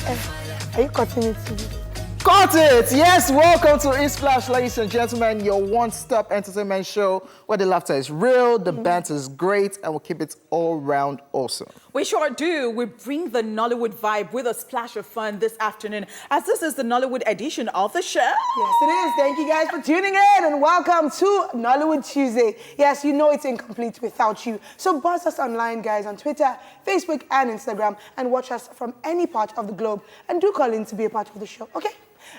Are you cutting it too? Cut it! Yes, welcome to eSplash, ladies and gentlemen, your one-stop entertainment show where the laughter is real, the banter is great, and we'll keep it all round awesome. We sure do. We bring the Nollywood vibe with a splash of fun this afternoon, as this is the Nollywood edition of the show. Yes, it is. Thank you guys for tuning in and welcome to Nollywood Tuesday. Yes, you know it's incomplete without you. So buzz us online, guys, on Twitter, Facebook, and Instagram, and watch us from any part of the globe. And do call in to be a part of the show, okay?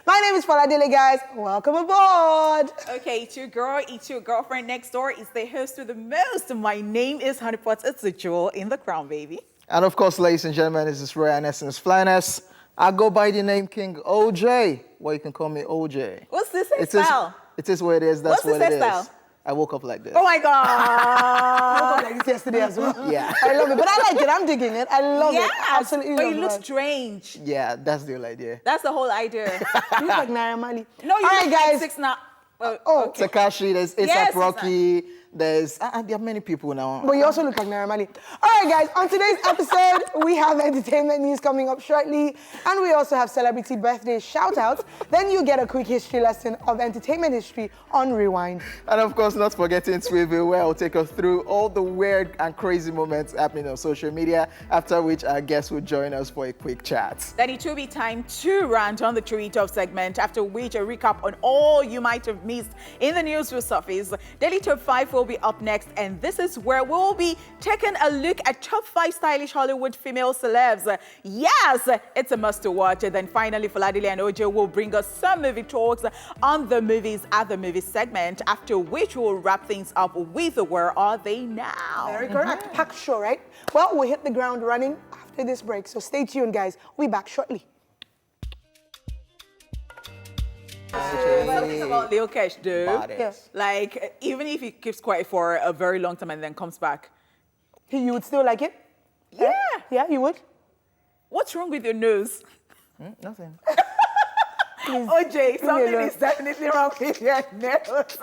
My name is Faladele, guys. Welcome aboard. Okay, it's your girl, it's your girlfriend next door. It's the host with the most. My name is Honeypot. It's a jewel in the crown, baby. And of course, ladies and gentlemen, this is Royal Essence Flyness. I go by the name King OJ. Well, you can call me OJ. What's this style? It is what it is. That's What's what it this hairstyle? is. I woke up like this. Oh my God. I woke up like this yesterday as well. Yeah. I love it, but I like it. I'm digging it. I love it. Absolutely But love you look it. strange. Yeah, that's the whole idea. That's the whole idea. You look like Naira Marley. No, you All look right, like guys. 6 now. Oh, Takashi, there's Yes, ASAP Rocky, there's there are many people now. but you also look like Naira Marley. All right, guys, on today's episode, we have entertainment news coming up shortly, and we also have celebrity birthday shout-outs. Then you get a quick history lesson of entertainment history on Rewind. And of course, not forgetting Swivel, where I'll take us through all the weird and crazy moments happening on social media, after which our guests will join us for a quick chat. Then it will be time to rant on the Tweet Off segment, after which a recap on all you might have missed in the news will surface. Daily Top 5 will be up next, and this is where we'll be taking a look at top 5 stylish Hollywood female celebs. Yes, it's a must to watch. And then finally, Faladile and OJ will bring us some movie talks on the movies at the movie segment, after which we'll wrap things up with Where Are They Now? Very correct. Packed show, right? Well, we'll hit the ground running after this break, so stay tuned, guys. We'll be back shortly. Something about Lil Kesh, dude. Yes. Like, even if he keeps quiet for a very long time and then comes back. You would still like it? Yeah. Yeah, you would? What's wrong with your nose? Nothing. OJ, something alone. is definitely wrong with your nose.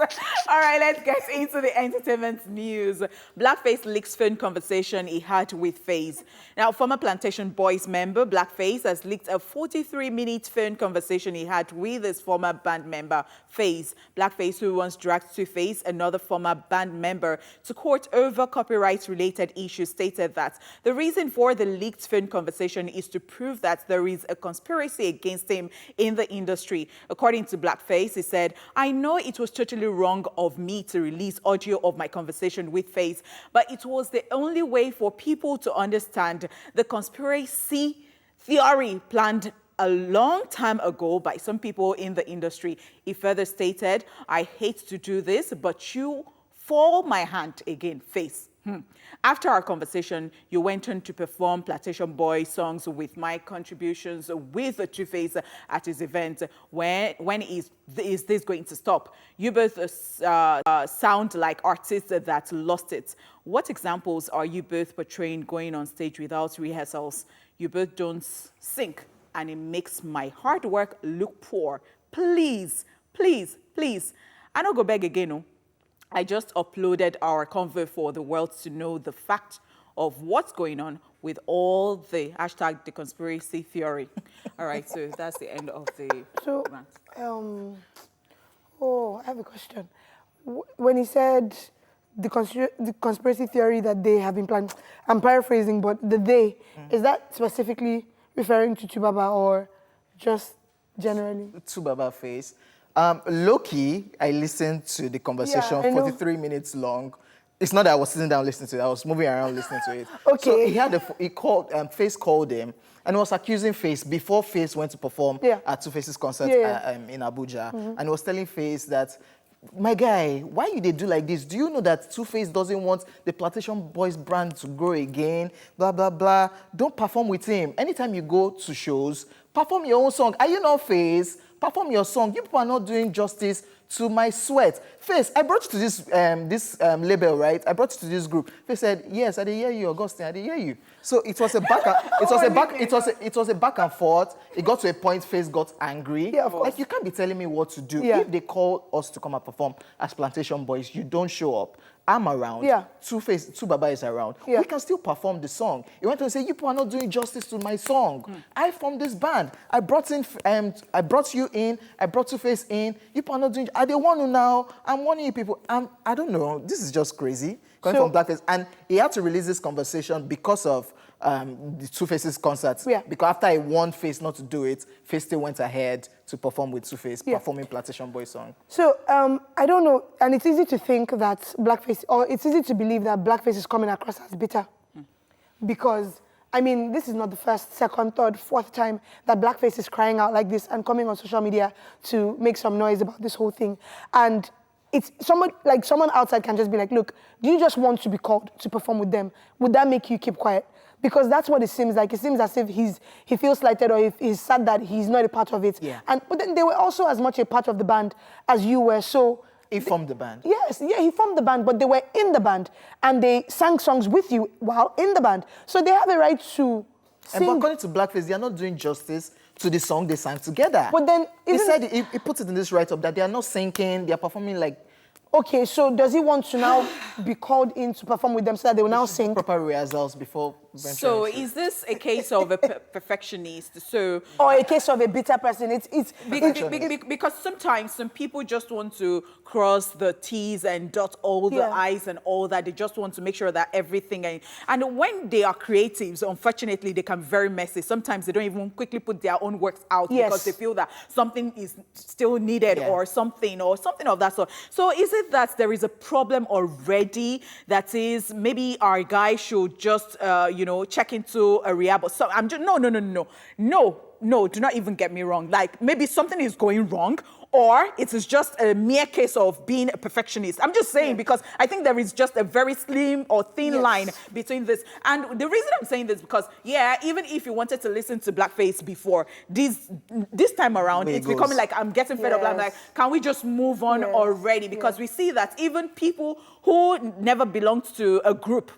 All right, let's get into the entertainment news. Blackface leaks phone conversation he had with Faze. Now, former Plantation Boys member Blackface has leaked a 43-minute phone conversation he had with his former band member, Faze. Blackface, who once dragged Two-Face, another former band member, to court over copyright-related issues, stated that the reason for the leaked phone conversation is to prove that there is a conspiracy against him in the industry. According to Blackface, he said, "I know it was totally wrong of me to release audio of my conversation with Faze, but it was the only way for people to understand the conspiracy theory planned a long time ago by some people in the industry." He further stated, "I hate to do this, but you fall my hand again, Faze. After our conversation, you went on to perform Plantation Boy songs with my contributions with Two-Face at his event. When is this going to stop? You both sound like artists that lost it. What examples are you both portraying going on stage without rehearsals? You both don't sync, and it makes my hard work look poor. Please, please, please." I don't go beg again, no. I just uploaded our convo for the world to know the fact of what's going on with all the hashtag the conspiracy theory. All right, so that's the end of the rant. I have a question. When he said the conspiracy theory that they have been planning, I'm paraphrasing, but the they, is that specifically referring to Chubaba or just generally? Tubaba Face. Low-key, I listened to the conversation, Yeah, I know. 43 minutes long. It's not that I was sitting down listening to it. I was moving around listening to it. Okay. So he called, Face called him and was accusing Face before Face went to perform at Two-Face's concert in Abuja. And he was telling Face that, "My guy, why you they do like this? Do you know that Two-Face doesn't want the Plantation Boys brand to grow again? Blah, blah, blah. Don't perform with him. Anytime you go to shows, perform your own song. Are you not Face? Perform your song. You people are not doing justice to my sweat. Face, I brought you to this label, right? I brought you to this group." Face said, "Yes, I did hear you, Augustine. I did hear you." So it was a back and forth. It got to a point. Face got angry. Yeah, of course. Like, you can't be telling me what to do. Yeah. If they call us to come and perform as Plantation Boys, you don't show up. I'm around, Two Baba is around, we can still perform the song. He went to say, you people are not doing justice to my song. I formed this band. I brought you in, I brought Two-Face in. You people are not doing, I don't want to now. I'm warning you people. I don't know, this is just crazy. Coming from Blackface. And he had to release this conversation because of the Two-Face's concert. Because after he warned Face not to do it, Face still went ahead to perform with Two-Face, performing Plantation Boy song. So, I don't know, and it's easy to think that Blackface, or it's easy to believe that Blackface is coming across as bitter. Because, I mean, this is not the first, second, third, fourth time that Blackface is crying out like this and coming on social media to make some noise about this whole thing. And it's someone outside can just be like, look, do you just want to be called to perform with them? Would that make you keep quiet? Because that's what it seems like. It seems as if he feels slighted, or if he's sad that he's not a part of it. But then they were also as much a part of the band as you were. So he formed the band. Yes, he formed the band, but they were in the band and they sang songs with you while in the band. So they have a right to sing. But according to Blackface, they are not doing justice to the song they sang together. But then he said he puts it in this write-up that they are not syncing, they are performing like. Okay, so does he want to now be called in to perform with them so that they will now sing? Proper rehearsals before. So is this a case of a perfectionist? Or a case of a bitter person? Because sometimes some people just want to cross the T's and dot all the I's and all that. They just want to make sure that everything. And when they are creatives, unfortunately, they can be very messy. Sometimes they don't even quickly put their own works out because they feel that something is still needed or something of that sort. So is it that there is a problem already that is maybe our guy should just, check into a rehab? So I'm just, no, do not even get me wrong. Like maybe something is going wrong, or it is just a mere case of being a perfectionist. I'm just saying because I think there is just a very slim or thin line between this. And the reason I'm saying this because, even if you wanted to listen to Blackface before, this time around, it's becoming like I'm getting fed up. I'm like, can we just move on already? Because we see that even people who never belonged to a group,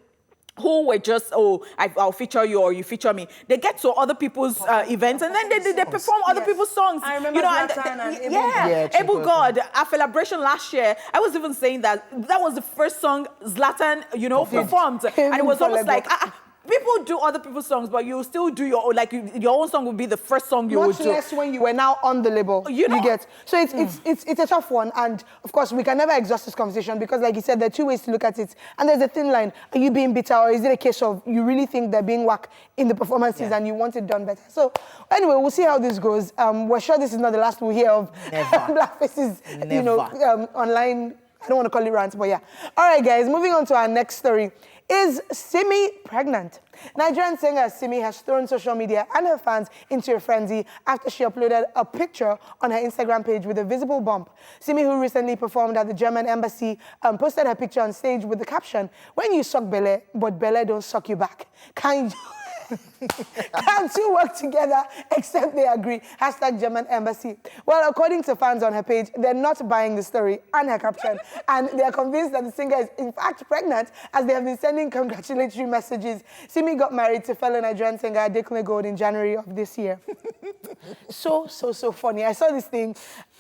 who were just, I'll feature you or you feature me. They get to other people's events and then they perform other people's songs. I remember Zlatan God, our celebration last year, I was even saying that was the first song Zlatan, performed. And it was almost like, people do other people's songs, but you still do your own, like your own song would be the first song you would do. Much less when you were now on the label, you get. So it's a tough one. And of course, we can never exhaust this conversation because like you said, there are two ways to look at it. And there's a thin line. Are you being bitter or is it a case of you really think they're being whack in the performances and you want it done better? So anyway, we'll see how this goes. We're sure this is not the last we'll hear of Blackface's, online, I don't want to call it rants, but yeah. All right, guys, moving on to our next story. Is Simi pregnant? Nigerian singer Simi has thrown social media and her fans into a frenzy after she uploaded a picture on her Instagram page with a visible bump. Simi, who recently performed at the German embassy, posted her picture on stage with the caption, "When you suck belle, but belle don't suck you back. Can't two work together except they agree? Hashtag German embassy." Well, according to fans on her page, they're not buying the story and her caption, and they're convinced that the singer is in fact pregnant as they have been sending congratulatory messages. Simi got married to fellow Nigerian singer Adebukola in January of this year. So funny. I saw this thing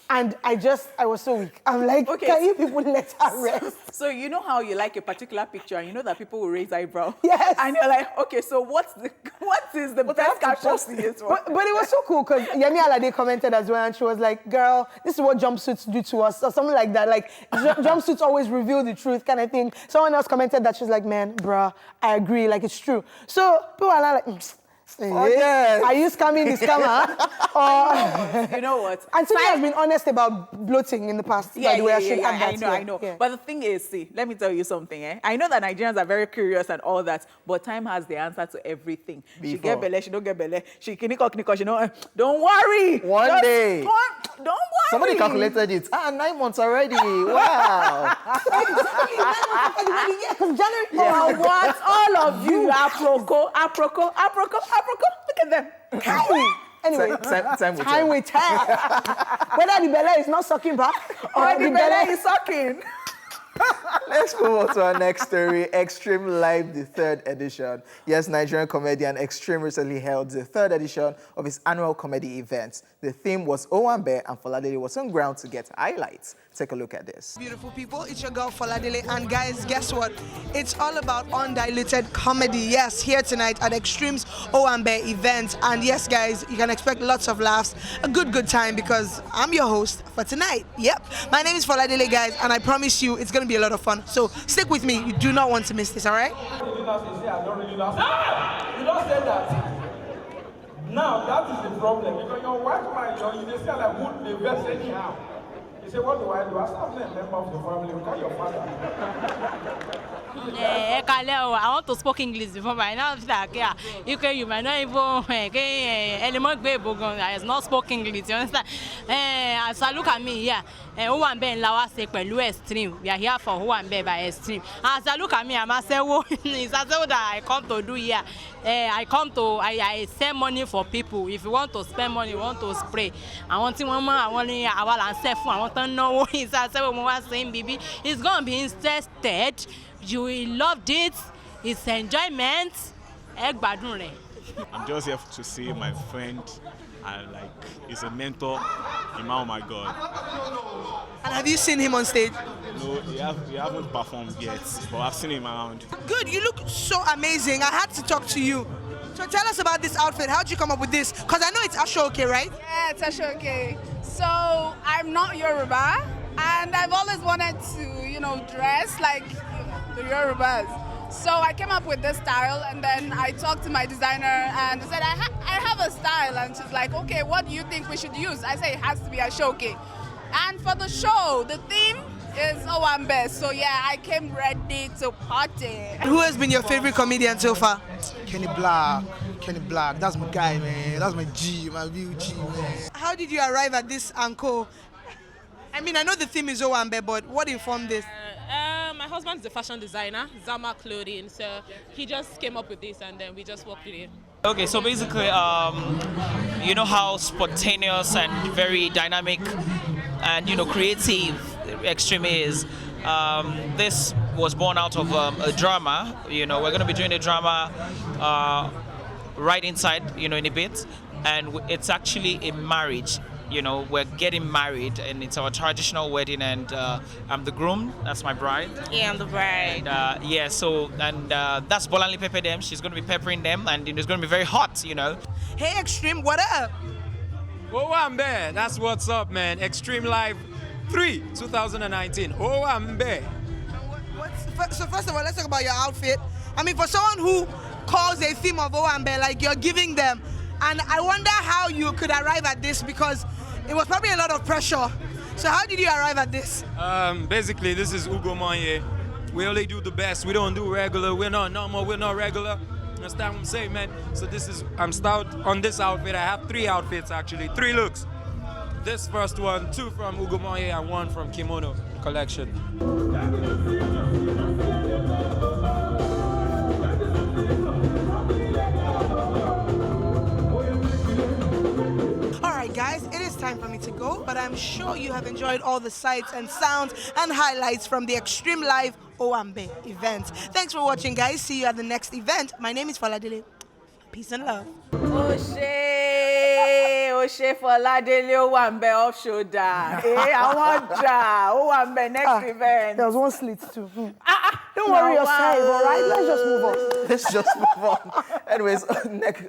and I was so weak. I'm like, can you people let her rest? So you know how you like a particular picture and you know that people will raise eyebrow? Yes. And you're like, okay, so what is the best caption to use for? But it was so cool because Yemi Alade commented as well and she was like, girl, this is what jumpsuits do to us or something like that. Like, jumpsuits always reveal the truth kind of thing. Someone else commented that she's like, man, bruh, I agree, like it's true. So people are like, are you scamming the scammer? You know what? And Simi has been honest about bloating in the past, by the way. I know. Yeah. But the thing is, see, let me tell you something. I know that Nigerians are very curious and all that, but time has the answer to everything. She get belle, she don't get belle. She knick, she don't. Don't worry. One day. Don't worry. Somebody calculated it. 9 months already. Wow. What? All of you, aproko. Look at them. Anyway, time will tell. Whether the belle is not sucking back or the belle is sucking. Let's move on to our next story. Extreme Live, the 3rd edition. Yes, Nigerian comedian Extreme recently held the 3rd edition of his annual comedy event. The theme was Owambe, and Foladele was on ground to get highlights. Take a look at this. Beautiful people, it's your girl Foladele, and guys, guess what? It's all about undiluted comedy. Yes, here tonight at Extreme's Owambe event. And yes, guys, you can expect lots of laughs, a good time, because I'm your host for tonight. Yep, my name is Foladele, guys, and I promise you it's going to be a lot of fun. So stick with me. You do not want to miss this, all right? You don't say that. Now that is the problem, because your white man, you say like would the best anyhow. You say, what do? I start being a member of the family. We call your father. I want to speak English before, but now you might not even it's not spoken English. You understand? So look at me, yeah. Owambe and Lawa say Extreme. We are here for Owambe by Extreme. As I look at me, I must say, what I come to do here. I send money for people. If you want to spend money, you want to spray. I want to know what is saying, baby. It's gonna be interested. You will love it. It's enjoyment. I'm just here to see my friend, and like he's a mentor. Oh my God. And have you seen him on stage? No, he haven't performed yet, but I've seen him around. Good, you look so amazing. I had to talk to you. So tell us about this outfit. How did you come up with this? Because I know it's Ashoke, right? Yeah, it's Ashoke. So I'm not Yoruba, and I've always wanted to, dress like the Yorubas. So I came up with this style, and then I talked to my designer and I said, I have a style. And she's like, okay, what do you think we should use? I say it has to be Ashoke. And for the show, the theme is Owambe. So yeah, I came ready to party. Who has been your favorite comedian so far? Kenny Black, that's my guy, man. That's my G, my real G, man. How did you arrive at this anko? I mean, I know the theme is Owambe, but what informed this? My husband's a fashion designer, Zama Clothing, so he just came up with this and then we just worked with it. Okay, so basically, you know how spontaneous and very dynamic and, creative Extreme is. This was born out of a drama. We're going to be doing a drama right inside, in a bit. And it's actually a marriage. We're getting married, and it's our traditional wedding, and I'm the groom. That's my bride. Yeah, I'm the bride. And, that's Bolanli Pepper them. She's going to be peppering them, and it's going to be very hot, Hey, Extreme, what up? Owambe, that's what's up, man. Extreme Live 3, 2019. Owambe. So first of all, let's talk about your outfit. I mean, for someone who calls a theme of Owambe, like you're giving them, and I wonder how you could arrive at this, because it was probably a lot of pressure. So how did you arrive at this? Basically, this is Ugo Monye. We only do the best. We don't do regular. We're not normal. We're not regular. Understand what I'm saying, man? So I'm styled on this outfit. I have 3 outfits, actually. 3 looks. This first one, 2 from Ugo Monye and 1 from Kimono Collection. Guys, it is time for me to go, but I'm sure you have enjoyed all the sights and sounds and highlights from the Extreme Live Owambe event. Thanks for watching, guys. See you at the next event. My name is Foladele. Peace and love. Oshe Foladele Owambe off shoulder. I want Owambe next event. There was one slit too. Don't worry yourself, all right? Let's just move on. Let's just move on. Anyways,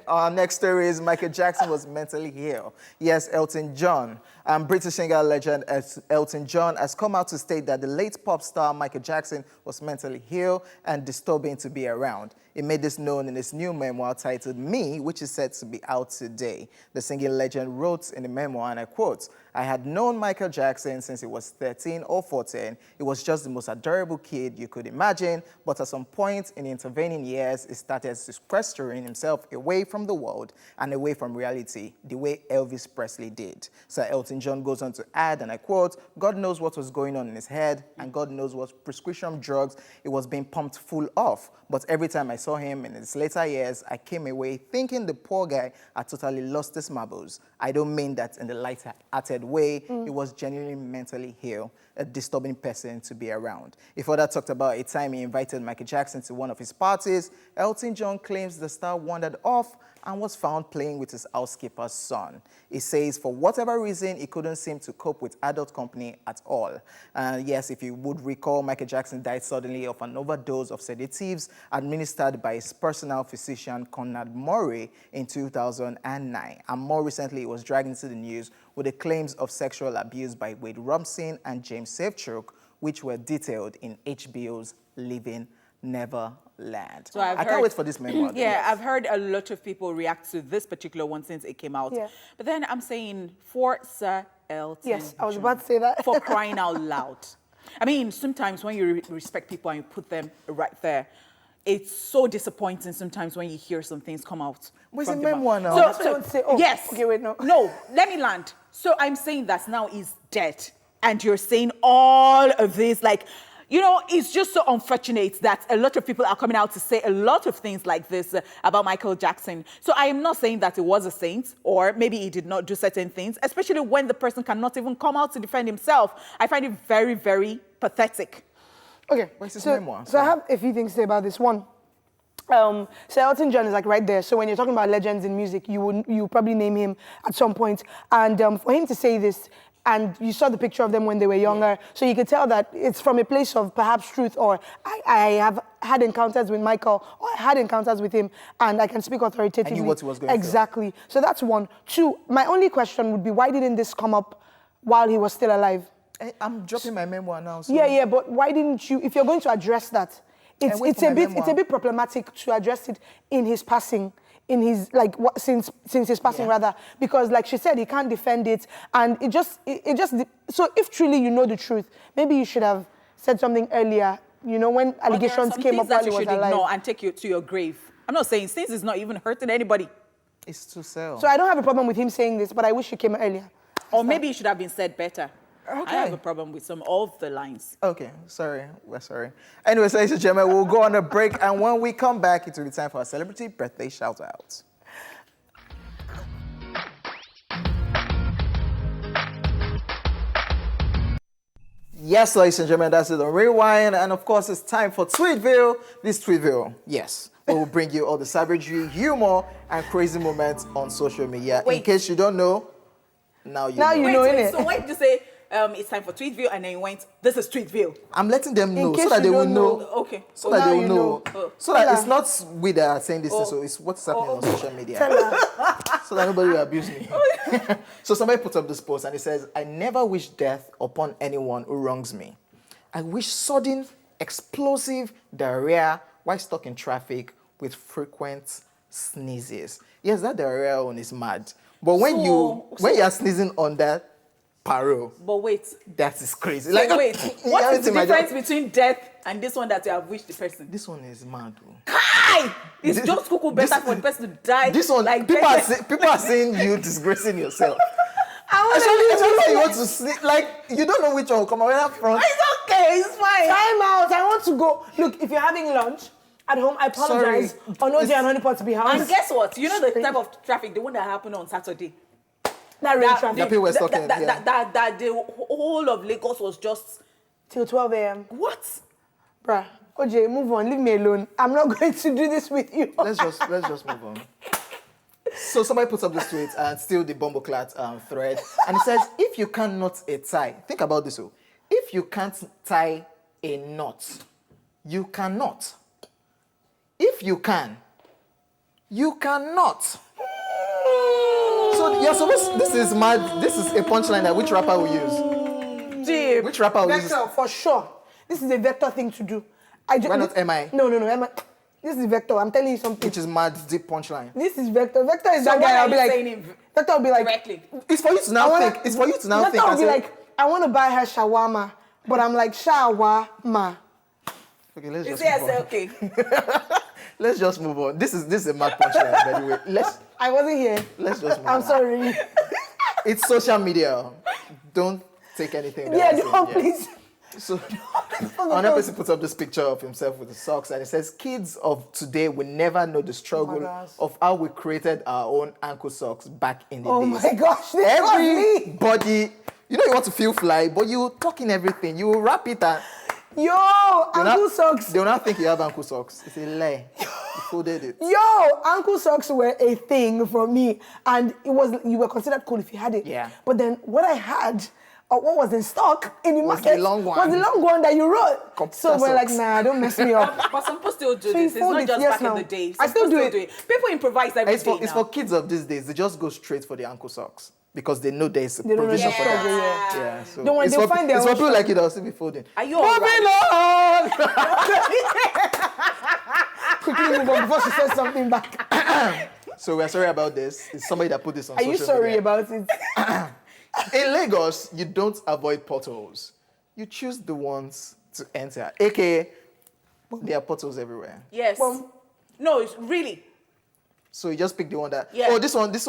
our next story is Michael Jackson was mentally ill. Yes, Elton John. British singer legend Elton John has come out to state that the late pop star Michael Jackson was mentally ill and disturbing to be around. He made this known in his new memoir titled Me, which is said to be out today. The singing legend wrote in the memoir, and I quote, "I had known Michael Jackson since he was 13 or 14. He was just the most adorable kid you could imagine, but at some point in the intervening years, he started to sequester venturing himself away from the world and away from reality, the way Elvis Presley did. Sir Elton John goes on to add, and I quote, "God knows what was going on in his head, and God knows what prescription drugs it was being pumped full of. But every time I saw him in his later years, I came away thinking the poor guy had totally lost his marbles. I don't mean that in the light-hearted way. He was genuinely mentally ill, a disturbing person to be around." He further talked about a time he invited Michael Jackson to one of his parties. Elton John claims the star wandered off and was found playing with his housekeeper's son. He says for whatever reason, he couldn't seem to cope with adult company at all. Yes, if you would recall, Michael Jackson died suddenly of an overdose of sedatives administered by his personal physician, Conrad Murray, in 2009. And more recently, he was dragged into the news with the claims of sexual abuse by Wade Robson and James Safechuck, which were detailed in HBO's Living Neverland. So I can't wait for this memoir. Yeah, I've heard a lot of people react to this particular one since it came out. Yeah. But then I'm saying for Sir Elton. Yes, I was about to say that. For crying out loud. I mean, sometimes when you respect people and you put them right there, it's so disappointing sometimes when you hear some things come out. But it's a memoir now. Yes. Okay, wait, no. No, let me land. So I'm saying that now he's dead. And you're saying all of this, like, you know, it's just so unfortunate that a lot of people are coming out to say a lot of things like this about Michael Jackson. So I am not saying that he was a saint or maybe he did not do certain things, especially when the person cannot even come out to defend himself. I find it very, very pathetic. Okay, so I have a few things to say about this. One, Sir Elton John is like right there. So when you're talking about legends in music, you probably name him at some point. And for him to say this, and you saw the picture of them when they were younger, so you could tell that it's from a place of perhaps truth, or I have had encounters with Michael, or I had encounters with him, and I can speak authoritatively. I knew what he was going through. Exactly. So that's one. Two, my only question would be, why didn't this come up while he was still alive? I'm dropping my memoir now. So. Yeah, but why didn't you, if you're going to address that, it's a bit problematic to address it in his passing, in his, like, since his passing rather, because like she said, he can't defend it, and it just, so if truly you know the truth, maybe you should have said something earlier, you know, when allegations came up while he was alive. There are some things that you should ignore and take you to your grave. I'm not saying, since it's not even hurting anybody. It's to sell. So I don't have a problem with him saying this, but I wish he came earlier. Or maybe it should have been said better. Okay. I have a problem with some of the lines. Okay, sorry, we're sorry. Anyways, ladies and gentlemen, we'll go on a break, and when we come back, it will be time for our celebrity birthday shout-out. Yes, ladies and gentlemen, that's it on Rewind, and of course, it's time for Tweetville. This Tweetville, yes, we will bring you all the savagery, humor, and crazy moments on social media. Wait. In case you don't know, now you know. Wait, so why did you say it's time for Tweetville, and then you went, this is Tweetville? I'm letting them know so that they will know. Okay. So that they will know. So that it's not we that are saying this, so it's what's happening on social media. So that nobody will abuse me. So somebody put up this post and it says, "I never wish death upon anyone who wrongs me. I wish sudden, explosive diarrhea while stuck in traffic with frequent sneezes." Yes, that diarrhea one is mad. But when you are sneezing on that parole. But wait. That is crazy. So like, wait, what is the difference between death and this one that you have wished the person? This one is mad. Kai! It's just cuckoo better for the person to die. This one, like people are saying you disgracing yourself. I you want to sleep. Like, you don't know which one will come out front. It's okay, it's fine. Time out, I want to go. Look, if you're having lunch at home, I apologize. On OJ and Honeypot to be house. And guess what? You know the type of traffic, the one that happened on Saturday? That rain traffic. People were stuck in, that the whole of Lagos was just... Till 12 a.m. What? Bruh, OJ, move on, leave me alone. I'm not going to do this with you. Let's just move on. So somebody puts up this tweet and still the Bumbleclat thread, and it says, "If you can't knot a tie," think about this. If you can't tie a knot, you cannot. If you can, you cannot. So you're supposed. This is mad. This is a punchline that which rapper will use? Deep. Which rapper will use? Vector, for sure. This is a Vector thing to do. Why not MI? No, MI. This is Vector. I'm telling you something. Which is mad deep punchline. This is Vector. Vector is so that guy. I'll be like, saying Vector will be like, directly. It's for you to now think. It's for you to now think. Vector will be like, I want to buy her shawarma, but I'm like, shawarma. Okay, let's just move on. Okay. Let's just move on. This is a mad punchline, by the way. I wasn't here. Let's just move I'm on. sorry. It's social media. Don't take anything. Yeah, don't please. So, another person puts up this picture of himself with the socks, and it says, "Kids of today will never know the struggle of how we created our own ankle socks back in the days." Oh my gosh, this everybody, you know, you want to feel fly, but you talk in everything. You wrap it and ankle socks. They will not think you have ankle socks. It's a lie. You folded it. Ankle socks were a thing for me, and you were considered cool if you had it. Yeah. But then what I had, what was in stock in the market, was the long one that you wrote. So we're like, nah, don't mess me up. But some people still do So this. It's not just back now. in the day. I Some still people do it. People improvise every day It's for kids of these days. They just go straight for the ankle socks because they know there's a They don't provision know for the that. struggle, Yeah. So Don't worry, it's they'll for, find their it's for own people like you that will still be folding. Are you all right? Moving on! Quickly move on before she says something back. So we're sorry about this. It's somebody that put this on Are social you sorry media. about it? In Lagos, you don't avoid potholes. You choose the ones to enter. AKA, there are potholes everywhere. Yes. No, it's really. So you just pick the one that, Yeah. oh, this one is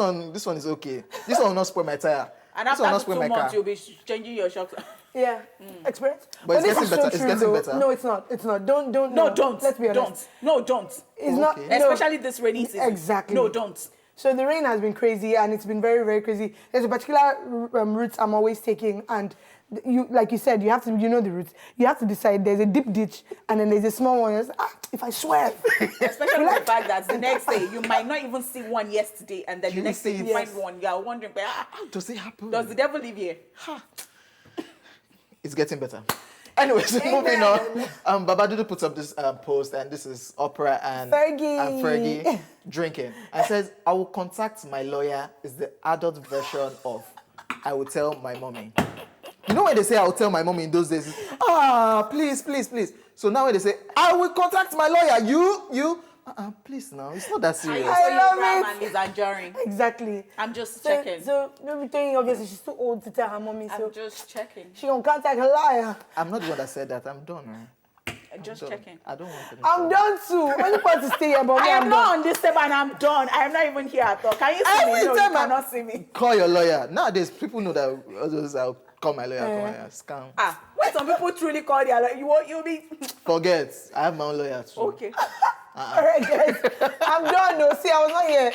okay. This one will not spoil my tire. And this one will not after spoil 2 my months, car. you'll be changing your shocks. Yeah. Experience. But it's this getting is better. so It's true, getting though. better. No, it's not. It's not. Don't. No, don't. Let's be honest. Don't. It's not. Okay. No. Especially this rainy season. Exactly. No, don't. So the rain has been crazy, and it's been very, very crazy. There's a particular route I'm always taking, and like you said, you have to, you know the route. You have to decide. There's a deep ditch, and then there's a small one. If I swear. Especially the fact that the next day you might not even see one yesterday, and then the next day you find one. You are wondering, how does it happen? Does the devil live here? It's getting better. Anyways, moving on. Babadudu puts up this post, and this is Opera and Fergie drinking. And says, "I will contact my lawyer" is the adult version of "I will tell my mommy." You know when they say "I will tell my mommy" in those days, please, please, please. So now when they say "I will contact my lawyer," you please now, it's not that serious. I love it. And enduring. Exactly. I'm just checking. So don't be telling you, obviously she's too old to tell her mommy. So I'm just checking. She gonna contact her lawyer. I'm not the one that said that. I'm done. Just checking. I don't want to. I'm done too. When you want to stay here, but I am I'm not done. on this table and I'm done. I am not even here at all. Can you see me? No, you cannot see me. Call your lawyer. Nowadays, people know that others I'll call my lawyer, Scam. When some people truly call their lawyer, you'll be... Forget. I have my own lawyer too. Okay. All right, guys. I'm done. No, see, I was not here.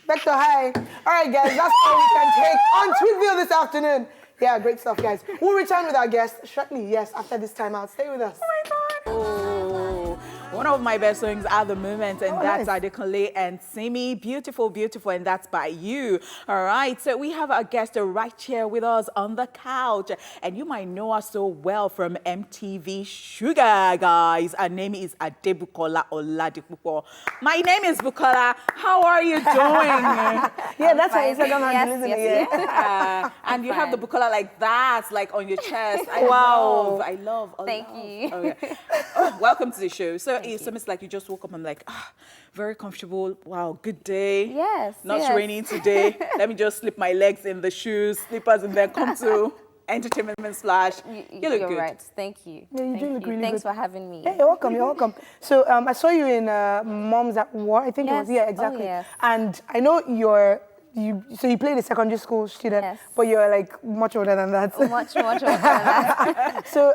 Back to hi. All right, guys. That's all we can take on Tweetville this afternoon. Yeah, great stuff, guys. We'll return with our guest shortly. Yes, after this time out. Stay with us. Oh my God. Oh, one of my best songs at the moment, and that's Adebukola and Simi. Beautiful, beautiful, and that's by you. All right, so we have our guest right here with us on the couch, and you might know us so well from MTV Shuga, guys. Her name is Adebukola Oladipupo. My name is Bukola. How are you doing? Yeah, that's why Instagram handle, isn't it? Yeah. And you have the Bukola like that, like on your chest. I love. Thank you. Okay. Welcome to the show. So it's almost like you just woke up and like, very comfortable. Wow, good day. Yes. Not raining today. Let me just slip my legs in the shoes, slippers, and then come to Entertainment Splash. You look good. Right. Thank you. Yeah, you do look really Thanks good. for having me. Yeah, you're welcome. You're welcome. So I saw you in Moms at War. I think it was. Yeah, exactly. Oh, yes. And I know so you played a secondary school student, but you're like much older than that. Much older than that. So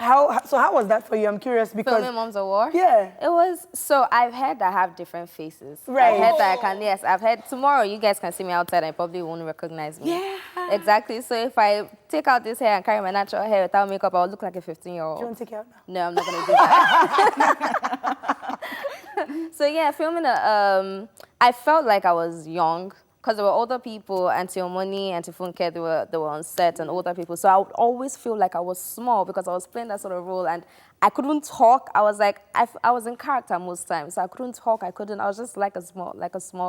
how was that for you? I'm curious because Filming Moms at War? Yeah. It was, so I've heard that I have different faces. Right. I've heard that I can, I've heard, tomorrow you guys can see me outside and probably won't recognize me. Yeah. Exactly. So if I take out this hair and carry my natural hair without makeup, I'll look like a 15-year-old. Do you want to take it out now? No, I'm not going to do that. So yeah, filming, I felt like I was young because there were older people, Auntie Omoni, Auntie Funke, they were on set and older people. So I would always feel like I was small because I was playing that sort of role and I couldn't talk. I was like, I was in character most times, so I couldn't talk, I was just like a small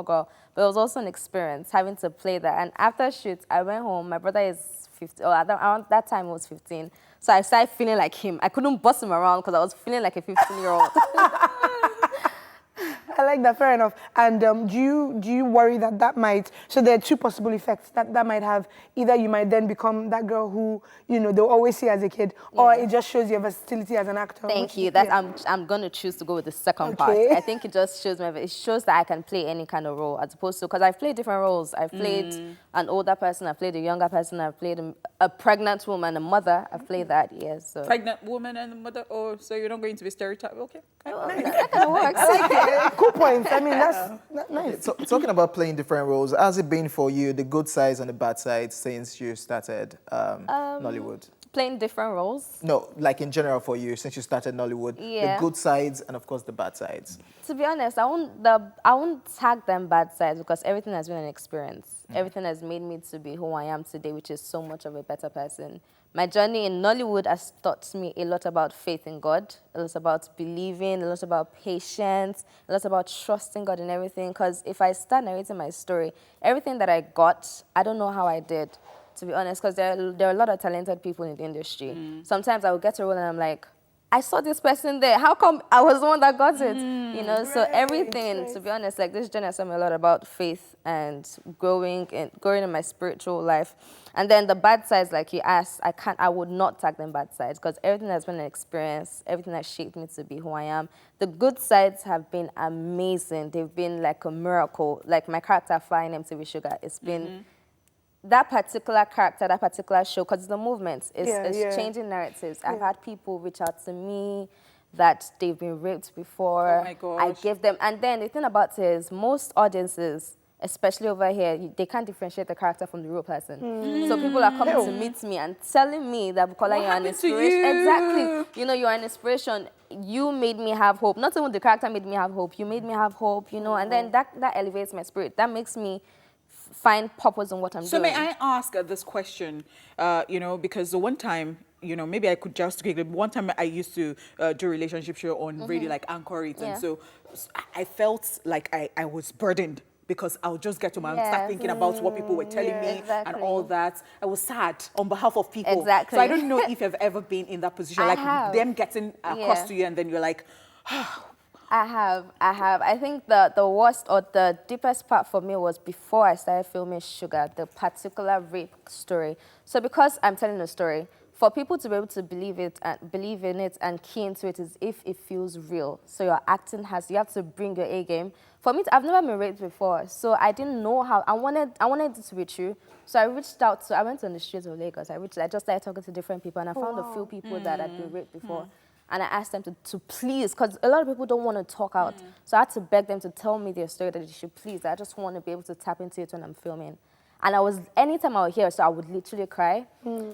girl. But it was also an experience having to play that. And after shoot, I went home, my brother is 15, around that time he was 15. So I started feeling like him. I couldn't boss him around because I was feeling like a 15-year-old. I like that. Fair enough. And do you worry that that might? So there are two possible effects that might have. Either you might then become that girl who they'll always see as a kid, or it just shows your versatility as an actor. Thank you. I'm gonna choose to go with the second part. I think it just shows that I can play any kind of role, as opposed to, because I've played different roles. I've played an older person, I've played a younger person, I've played a pregnant woman, a mother. I've played that. Yes. So. Pregnant woman and a mother. Oh, so you're not going to be stereotyped? Okay. That kind of works. I like it. Cool points. I mean, that's nice. So, talking about playing different roles, how's it been for you, the good sides and the bad sides, since you started Nollywood? Playing different roles? No, like in general for you, since you started Nollywood, the good sides and of course the bad sides. To be honest, I won't tag them bad sides, because everything has been an experience. Everything has made me to be who I am today, which is so much of a better person. My journey in Nollywood has taught me a lot about faith in God, a lot about believing, a lot about patience, a lot about trusting God in everything. Because if I start narrating my story, everything that I got, I don't know how I did, to be honest, because there are a lot of talented people in the industry. Sometimes I will get a role and I'm like, I saw this person there. How come I was the one that got it? So everything, to be honest, like this journey has taught me a lot about faith and growing in my spiritual life. And then the bad sides, like you asked, I would not tag them bad sides, because everything has been an experience. Everything has shaped me to be who I am. The good sides have been amazing. They've been like a miracle. Like my character Fire in MTV Shuga, it's been that particular character, that particular show, because it's the movement. It's changing narratives. I've had people reach out to me that they've been raped before. Oh my gosh. I give them, and then the thing about it is most audiences, especially over here, they can't differentiate the character from the real person. So people are coming to meet me and telling me that, Bukola, you're an inspiration. Exactly. You're an inspiration. You made me have hope. Not even the character made me have hope. You made me have hope, and then that elevates my spirit. That makes me find purpose in what I'm doing. So may I ask this question, because the one time, maybe I could just quickly, one time I used to do a relationship show on radio, like anchor it, and so I felt like I was burdened, because I'll just get to my and start thinking about what people were telling me and all that. I was sad on behalf of people. Exactly. So I don't know if you've ever been in that position, like them getting across to you and then you're like, I have. I think the worst or the deepest part for me was before I started filming Shuga, the particular rape story. So because I'm telling a story, for people to be able to believe in it and key into it is if it feels real. So your acting you have to bring your A game. For me, I've never been raped before, so I didn't know how. I wanted it to be true. So I went on the streets of Lagos. I just started talking to different people, and I found a few people that had been raped before. And I asked them to please, because a lot of people don't want to talk out. So I had to beg them to tell me their story, that they should please. I just want to be able to tap into it when I'm filming. And anytime I would hear, so I would literally cry.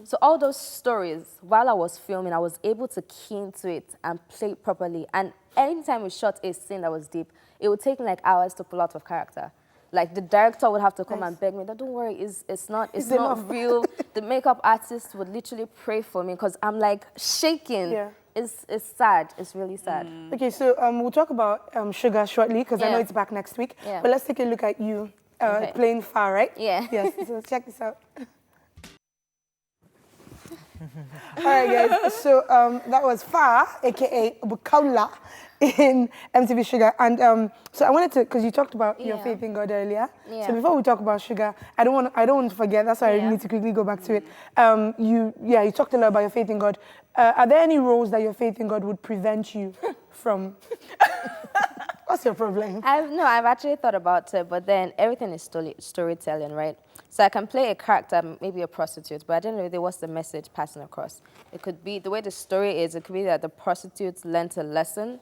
So all those stories, while I was filming, I was able to key into it and play it properly. And anytime we shot a scene that was deep, it would take me like hours to pull out of character. Like the director would have to come and beg me, don't worry, it's not real. The makeup artist would literally pray for me, because I'm like shaking. It's sad. It's really sad. Okay, so we'll talk about Shuga shortly, because I know it's back next week. But let's take a look at you playing Far, right? Yeah. Yes, so check this out. All right, guys, so that was Far, a.k.a. Adebukola, in MTV Shuga. And so I wanted to, because you talked about your faith in God earlier. So before we talk about Shuga, I don't want to forget, that's why I need to quickly go back to it. You talked a lot about your faith in God. Are there any roles that your faith in God would prevent you from? What's your problem? I've actually thought about it, but then everything is storytelling, right? So I can play a character, maybe a prostitute, but I don't know what's the message passing across. It could be, the way the story is, it could be that the prostitutes learned a lesson,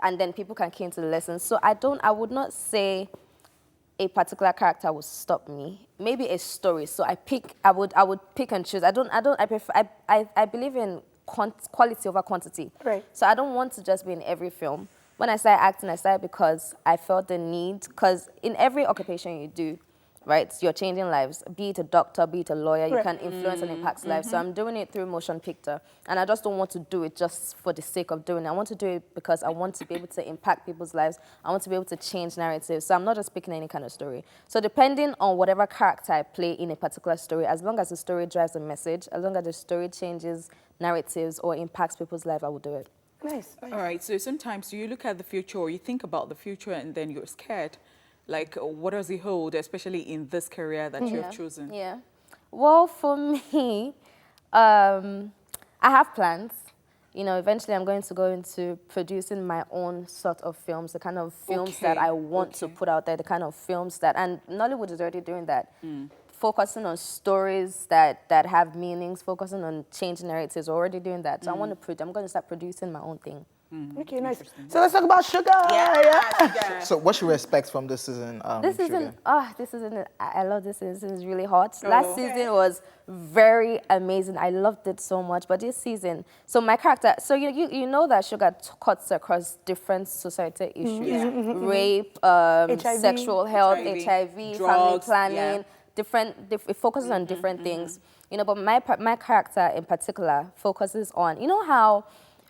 and then people can key into the lesson. So I would not say a particular character would stop me. Maybe a story. So I would pick and choose. I believe in quality over quantity. Right. So I don't want to just be in every film. When I started acting, I started because I felt the need, because in every occupation you do, right, you're changing lives. Be it a doctor, be it a lawyer, you can influence and impact lives. So I'm doing it through motion picture, and I just don't want to do it just for the sake of doing it. I want to do it because I want to be able to impact people's lives. I want to be able to change narratives. So I'm not just picking any kind of story. So depending on whatever character I play in a particular story, as long as the story drives a message, as long as the story changes narratives or impacts people's life, I will do it. Nice. All right, so sometimes you look at the future or you think about the future and then you're scared. Like, what does it hold, especially in this career that you have chosen? Yeah. Well, for me, I have plans. You know, eventually I'm going to go into producing my own sort of films, the kind of films that I want to put out there, the kind of films that, and Nollywood is already doing that. Focusing on stories that have meanings, focusing on change narratives, already doing that. So I'm going to start producing my own thing. Okay, nice. So let's talk about Shuga. Yeah. So what should we expect from this season? This season, I love this season. This season is really hot. Last season was very amazing. I loved it so much. But this season, so my character, so you know that Shuga cuts across different societal issues, rape, sexual health, HIV, drugs, family planning, it focuses on different things. You know, but my character in particular focuses on, you know how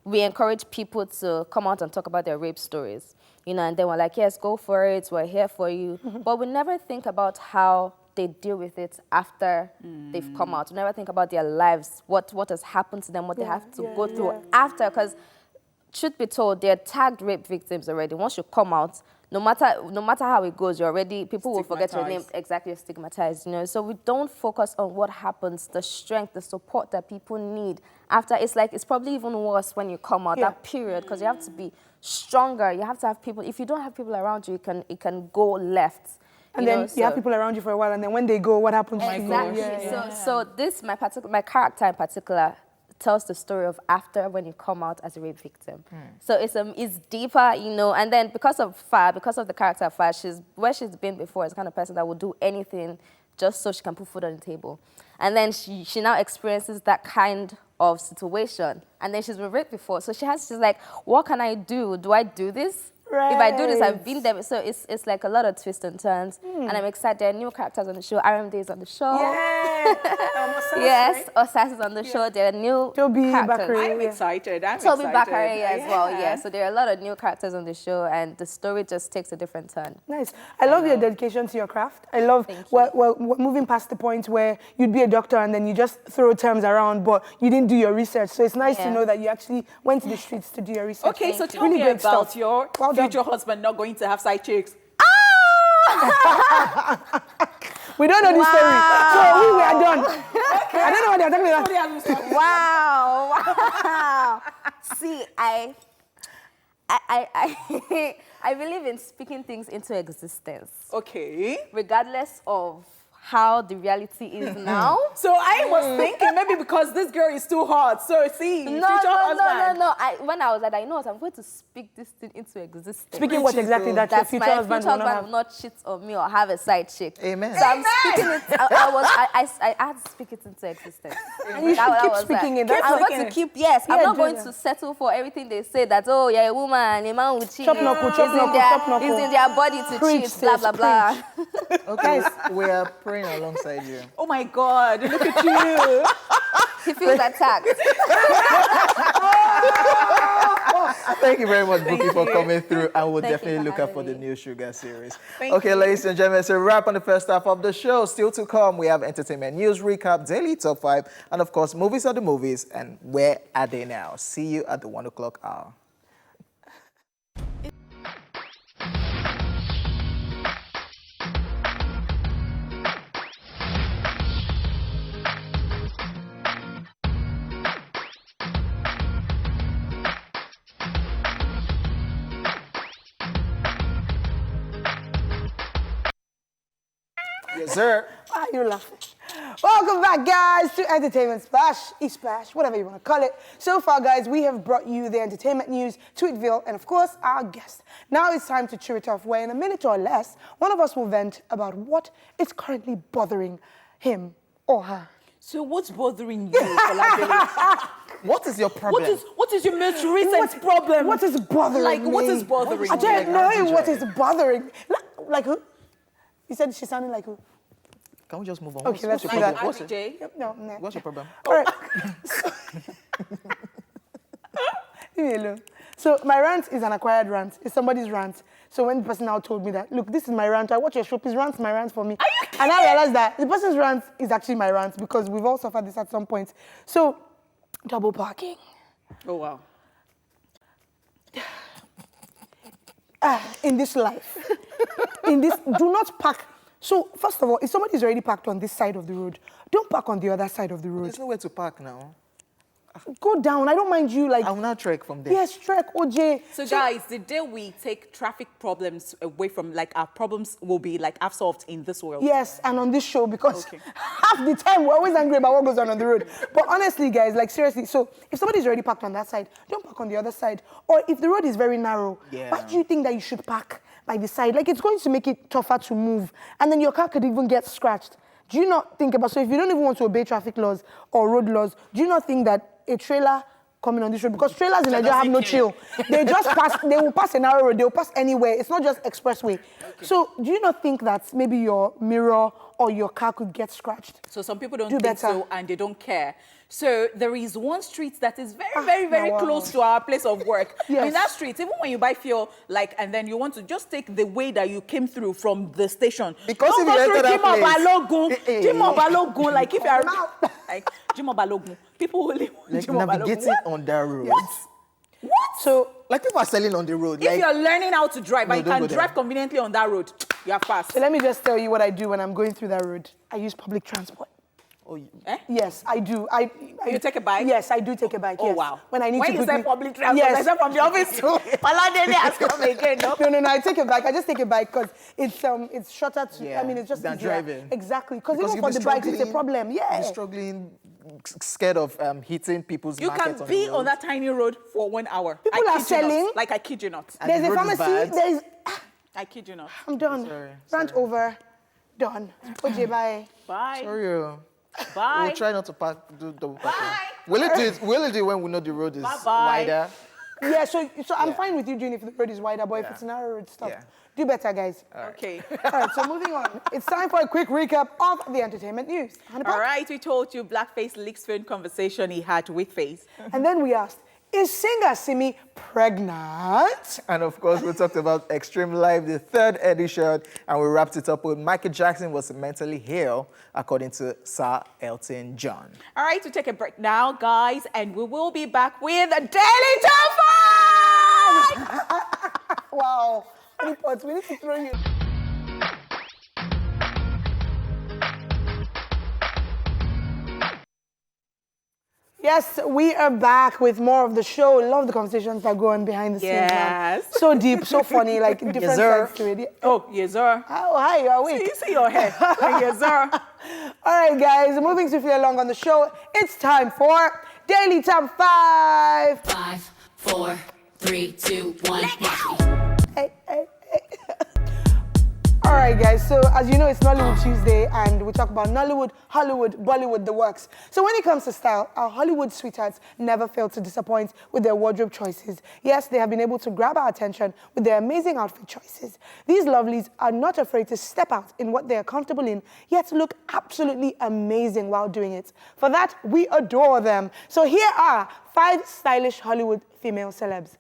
we encourage people to come out and talk about their rape stories, you know, and then we're like, yes, go for it, we're here for you. But we never think about how they deal with it after they've come out. We never think about their lives, what has happened to them, what they have to go through after, because truth be told, they're tagged rape victims already. Once you come out, no matter how it goes, you're already, people will forget your name, exactly, stigmatized, you know. So we don't focus on what happens, the strength, the support that people need after. It's like, it's probably even worse when you come out, that period, because you have to be stronger. You have to have people. If you don't have people around you, it can go left. And then you have people around you for a while, and then when they go, what happens to you? Exactly. So this, my character in particular, tells the story of after when you come out as a rape victim. So it's deeper, you know, and then because of the character of Fire, where she's been before is the kind of person that will do anything just so she can put food on the table. And then she now experiences that kind of situation. And then she's been raped before. So she's like, what can I do? Do I do this? Right. If I do this, I've been there. So it's like a lot of twists and turns. And I'm excited. There are new characters on the show. RMD is on the show. Yes, Osas is on the show. There are new characters. I'm excited. Toby Bakare as well, yeah. So there are a lot of new characters on the show, and the story just takes a different turn. Nice. I love your dedication to your craft. I love, well, moving past the point where you'd be a doctor and then you just throw terms around, but you didn't do your research. So it's nice to know that you actually went to the streets to do your research. Okay, so tell me about your future husband not going to have side chicks. We don't know this story, so we are done. I don't know what they're talking about. Wow. See, I believe in speaking things into existence. Okay. Regardless of how the reality is now. So I was thinking maybe because this girl is too hot. So see, No. When I was like, I know what, I'm going to speak this thing into existence. Speaking what exactly? That your future husband will not cheat on me or have a side chick. Amen. So I'm speaking it. I had to speak it into existence. And you should keep speaking it. I'm going to keep. Yes, I'm not going to settle for everything they say. That you're a woman, a man will cheat. Chop knuckle. It's in their body to cheat. Blah blah blah. Okay, we are praying alongside you. Oh my God, look at you. He feels attacked. Thank you very much, Buki, for coming through, and we'll definitely look out for the new Shuga series. Okay, ladies and gentlemen, it's a wrap on the first half of the show. Still to come, we have entertainment news recap, daily top 5, and of course, movies are the movies, and where are they now? See you at the 1 o'clock hour. Yes, sir. Why are you laughing? Welcome back, guys, to Entertainment Splash, E-Splash, whatever you want to call it. So far, guys, we have brought you the entertainment news, Tweetville, and of course, our guest. Now it's time to chew it off, where in a minute or less, one of us will vent about what is currently bothering him or her. So what's bothering you, Oladipupo? What is your problem? What is your most recent problem? What is bothering me? What is bothering you? I don't know what is bothering me. Like who? You said she's sounding like who? Can we just move on? Okay, let's do that. What's it? Yep, no. What's your problem? All right. Leave me alone. So my rant is an acquired rant. It's somebody's rant. So when the person now told me that, look, this is my rant, I watch your show, please rant my rant for me. And I realized that the person's rant is actually my rant because we've all suffered this at some point. So, double parking. Oh, wow. in this life. Do not park. So, first of all, if somebody's already parked on this side of the road, don't park on the other side of the road. There's nowhere to park now. Go down. I don't mind you, like... I will not trek from there. Yes, trek, OJ. So, guys, the day we take traffic problems away from, like, our problems will be, like, half solved in this world. Yes, and on this show, because half the time we're always angry about what goes on the road. But honestly, guys, like, seriously, so if somebody's already parked on that side, don't park on the other side. Or if the road is very narrow, why do you think that you should park by the side? Like, it's going to make it tougher to move. And then your car could even get scratched. Do you not think about... So if you don't even want to obey traffic laws or road laws, do you not think that a trailer coming on this road, because trailers in Nigeria have no chill. They just pass, they will pass a narrow road, they will pass anywhere. It's not just expressway. Okay. So do you not think that maybe your mirror or your car could get scratched? So some people don't think so and they don't care. So there is one street that is very close to our place of work. Yes. I mean, that street, even when you buy fuel, like, and then you want to just take the way that you came through from the station. Because if you enter that place... Jim Obalogun, like if you are... like, Jim Obalogun. People will live like navigating on that road. What? So, like people are selling on the road. If you're learning how to drive, and you can drive conveniently on that road, you are fast. So let me just tell you what I do when I'm going through that road. I use public transport. Oh, yes, I do. You take a bike? Yes, I do take a bike. Oh, yes. wow. When I need to you say public transport, yes. I say from the office too. Oladele has come again, no? No, I take a bike. I just take a bike because it's shorter to, I mean, it's just than easier. driving. Exactly. Because even for the bike, it's a problem. Yeah. You're struggling, scared of hitting people's You markets can be on that tiny road for 1 hour. People are selling. Like, I kid you not. There's a pharmacy. I kid you not. I'm done. Rant over. Done. OJ, bye. Bye. Sorry. Bye. We'll try not to do double parking. Will it do it when we know the road is wider? Yeah, so I'm fine with you doing it if the road is wider, but if it's narrow road, stop. Yeah. Do better, guys. Okay. All right, so moving on. It's time for a quick recap of the entertainment news. All right, we told you Blackface leaks phone conversation he had with Face. And then we asked, is singer Simi pregnant? And of course, we talked about Extreme Life, the 3rd edition, and we wrapped it up with Michael Jackson was mentally ill, according to Sir Elton John. All right, we take a break now, guys, and we will be back with a Daily Top 5! Wow. We need to throw you. Yes, we are back with more of the show. Love the conversations that go on behind the scenes. Yes. So deep, so funny, like different sides to it. Oh, yes, sir. Oh, hi, you're awake. See your hair. Yes, sir. All right, guys, moving swiftly along on the show, it's time for Daily Top 5. 5, 4, 3, 2, 1. Hey. All right, guys, so as you know, it's Nollywood Tuesday, and we talk about Nollywood, Hollywood, Bollywood, the works. So when it comes to style, our Hollywood sweethearts never fail to disappoint with their wardrobe choices. Yes, they have been able to grab our attention with their amazing outfit choices. These lovelies are not afraid to step out in what they are comfortable in, yet look absolutely amazing while doing it. For that, we adore them. So here are 5 stylish Hollywood female celebs.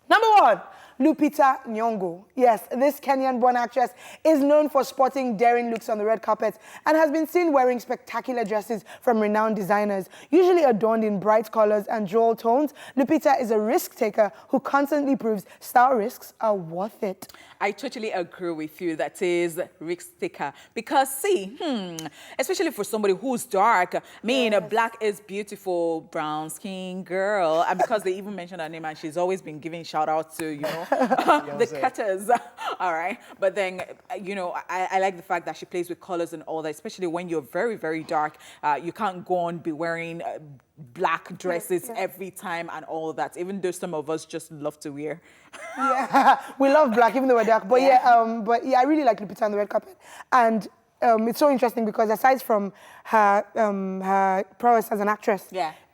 Number 1. Lupita Nyong'o. Yes, this Kenyan-born actress is known for sporting daring looks on the red carpet and has been seen wearing spectacular dresses from renowned designers. Usually adorned in bright colors and jewel tones, Lupita is a risk-taker who constantly proves style risks are worth it. I totally agree with you. That is risk-taker. Because, see, especially for somebody who's dark, I mean, black is beautiful, brown skin girl. And because they even mentioned her name, and she's always been giving shout-outs to, you know, the cutters. All right. But then, you know, I like the fact that she plays with colors and all that, especially when you're very, very dark. You can't go on be wearing black dresses every time and all that, even though some of us just love to wear. Yeah, we love black, even though we're dark. But I really like Lupita on the red carpet. And it's so interesting because aside from her prowess as an actress,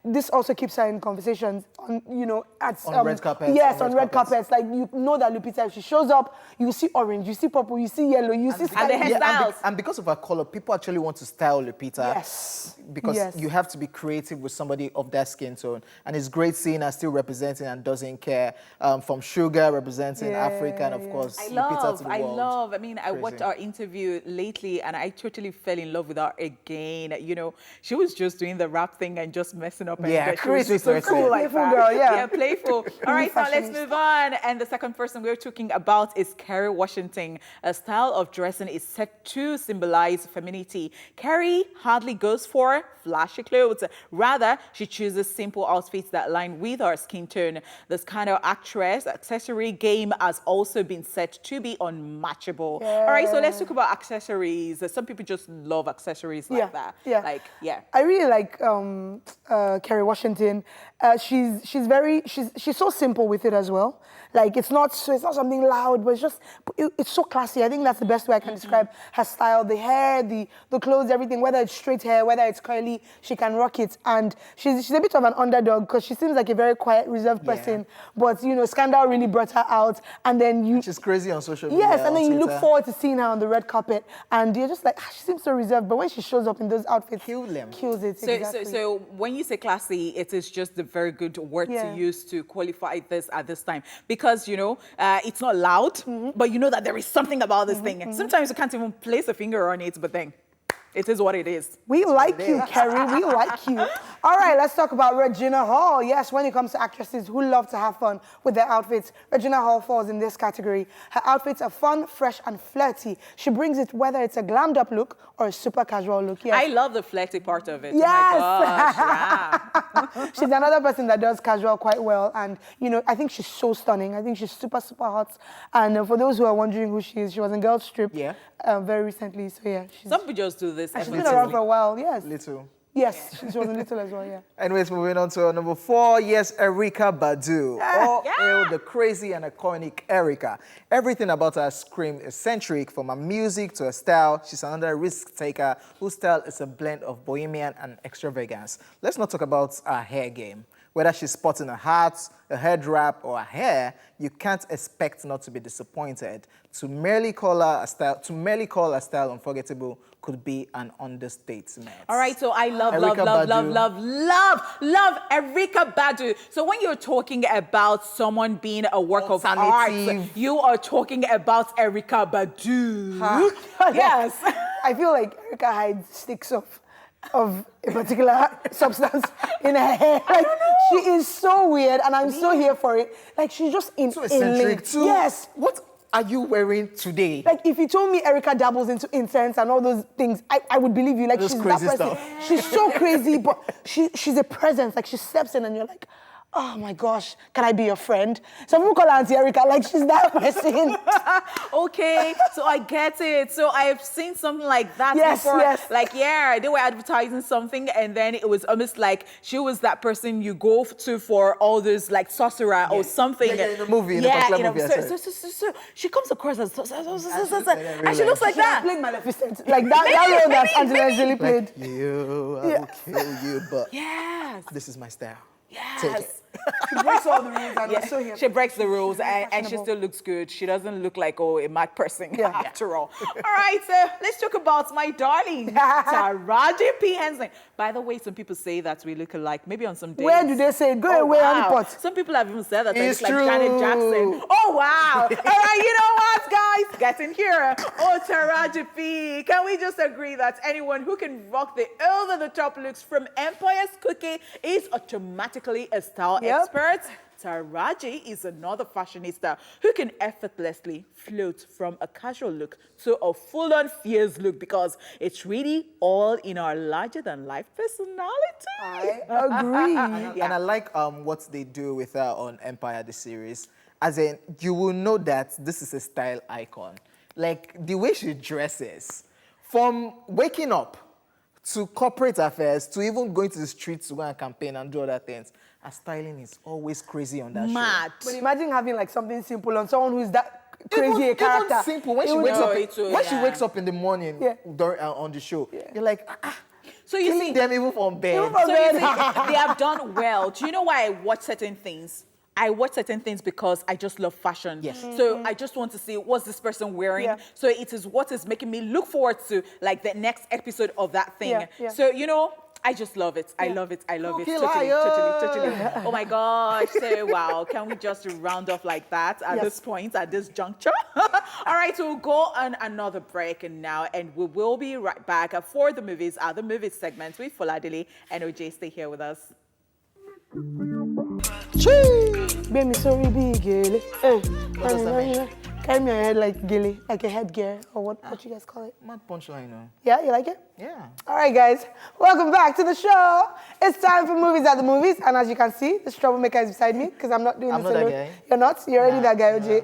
this also keeps her in conversations on, you know, on red carpets. Yes, on red carpets. Like, you know that Lupita, if she shows up, you see orange, you see purple, you see yellow, you see sky. And the hairstyles. And because of her color, people actually want to style Lupita. Yes. Because you have to be creative with somebody of that skin tone. And it's great seeing her still representing and doesn't care. From Shuga representing Africa, and of course, Lupita to the world. I mean, I watched our interview lately and I totally fell in love with her again. You know, she was just doing the rap thing and just messing up. And Yeah, she was just crazy so cool like Playful that. girl, yeah. Yeah, playful. All right, now let's Fashionista. move on. And the second person we're talking about is Kerry Washington. A style of dressing is set to symbolize femininity. Kerry hardly goes for flashy clothes. Rather, she chooses simple outfits that align with her skin tone. This kind of actress accessory game has also been said to be unmatchable. All right, so let's talk about accessories. Some people just love accessories like that. Yeah. Like, yeah. I really like Kerry Washington. She's so simple with it as well. Like it's not something loud, but it's so classy. I think that's the best way I can describe her style. The hair, the clothes, everything. Whether it's straight hair, whether it's curly, she can rock it. And she's a bit of an underdog because she seems like a very quiet, reserved person. But scandal really brought her out. And then she's crazy on social media. Yes, and then you look Twitter. forward to seeing her on the red carpet, and you're just like, she seems so reserved. But when she shows up in those outfits, kills it. Exactly. So when you say classy, it is just a very good word to use to qualify this at this time. Because, it's not loud, but you know that there is something about this thing. Sometimes you can't even place a finger on it, but then it is what it is. We like you, Kerry. We like you. All right, let's talk about Regina Hall. Yes, when it comes to actresses who love to have fun with their outfits, Regina Hall falls in this category. Her outfits are fun, fresh, and flirty. She brings it whether it's a glammed up look or a super casual look. Yes. I love the flirty part of it. Yes. Oh my gosh, yeah. She's another person that does casual quite well. And, I think she's so stunning. I think she's super, super hot. And for those who are wondering who she is, she was in Girls Trip very recently. So, yeah. Some people just do this. She's been around for a while, yes. Little. Yes, she was a little as well, yeah. Anyways, moving on to number 4. Yes, Erykah Badu. Hail the crazy and iconic Erykah. Everything about her screamed eccentric, from her music to her style. She's another risk taker whose style is a blend of bohemian and extravagance. Let's not talk about her hair game. Whether she's sporting a hat, a head wrap, or a hair, you can't expect not to be disappointed. To merely call her style unforgettable could be an understatement. All right, so I love Erykah Badu. So when you're talking about someone being a work of art, you are talking about Erykah Badu. Yes. I feel like Erykah hides sticks of a particular substance in her hair. Like, she is so weird, and I'm so here for it. Like, she's just so eccentric too. Yes. What are you wearing today? Like, if you told me Erykah dabbles into incense and all those things, I would believe you. Like, those she's crazy that person. stuff. She's so crazy, but she's a presence. Like, she steps in and you're like, oh my gosh, can I be your friend? Some people call her Auntie Erykah, like she's that person. Okay, so I get it. So I've seen something like that before. Yes. Like, they were advertising something, and then it was almost like she was that person you go to for all this, like, sorcerer or something. Yeah, in the movie, in the popular movie. So she comes across as and she looks like that. She played Maleficent. Like that role that Angelina Jolie played. Like, you, I will kill you, but this is my style. Take it. She breaks all the rules, and we're so here. She breaks the rules, and she still looks good. She doesn't look like a mad person after all. All right, so let's talk about my darling, Taraji P. Henson. By the way, some people say that we look alike, maybe on some days. Where do they say it? Go away, honeypot. Some people have even said that I It's look like true. Janet Jackson. Oh, wow. All right, you know what, guys? Get in here. Oh, Taraji P. Can we just agree that anyone who can rock the over-the-top looks from Empire's Cookie is automatically a style expert? Taraji is another fashionista who can effortlessly float from a casual look to a full-on fierce look, because it's really all in our larger-than-life personality. I agree. And I like what they do with her on Empire, the series. As in, you will know that this is a style icon. Like, the way she dresses, from waking up to corporate affairs, to even going to the streets to go and campaign and do other things. Her styling is always crazy on that show. But imagine having like something simple on someone who's that crazy a character. Even simple. When she wakes up in the morning on the show, you're like, So you see them even from bed. So you see, they have done well. Do you know why I watch certain things? I watch certain things because I just love fashion. Yes. So I just want to see what's this person wearing. Yeah. So it is what is making me look forward to like the next episode of that thing. Yeah. So, I just love it. I love it. Totally. Oh my gosh. So, wow. Can we just round off like that at this point, at this juncture? All right, so we'll go on another break now, and we will be right back for the movies segment with Foladili and OJ. Stay here with us. Baby, sorry, big gilly. What does that mean? Carry me on your head like gilly, like a headgear, or what you guys call it? Mad punchline, no? Yeah, you like it? Yeah. All right, guys, welcome back to the show. It's time for Movies at the Movies, and as you can see, this troublemaker is beside me, because I'm not doing this alone. That guy. You're not? You're already that guy, OJ.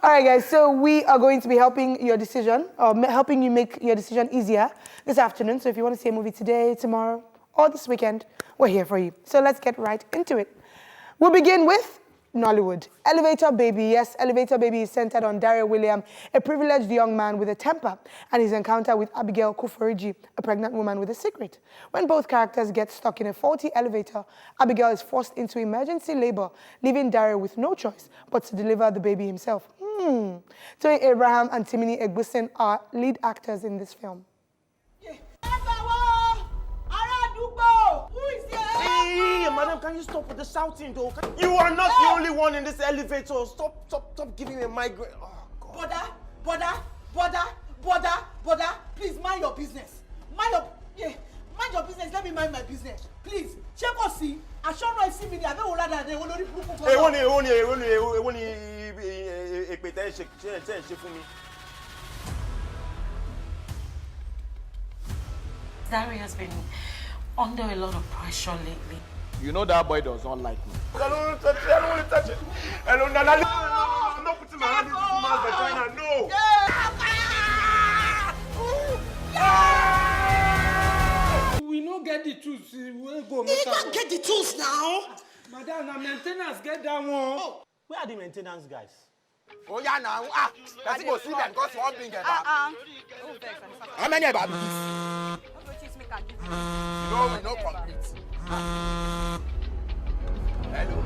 All right, guys, so we are going to be helping your decision, or helping you make your decision easier this afternoon. So if you want to see a movie today, tomorrow, or this weekend, we're here for you. So let's get right into it. We'll begin with Nollywood. Elevator Baby. Yes, Elevator Baby is centered on Dario William, a privileged young man with a temper, and his encounter with Abigail Kuforiji, a pregnant woman with a secret. When both characters get stuck in a faulty elevator, Abigail is forced into emergency labor, leaving Dario with no choice but to deliver the baby himself. Tony Abraham and Timini Egbuson are lead actors in this film. Hey, madam, can you stop with the shouting, though? You are not the only one in this elevator. Stop giving me a migraine. Oh, God. Brother, please mind your business. Mind your business. Let me mind my business. Please. Check or see. I sure not see me there. Dario has been under a lot of pressure lately. You know that boy does not like me. I don't want to touch it. I don't want to touch it. No, I'm not putting my hand in this man's vagina. No. We don't get the tools. We'll go. You don't get the tools now. Madam, the maintenance get that one. Oh, where are the maintenance guys? Oh yeah now. Let's go see them because one thing about. How many about this? No complete. Hello.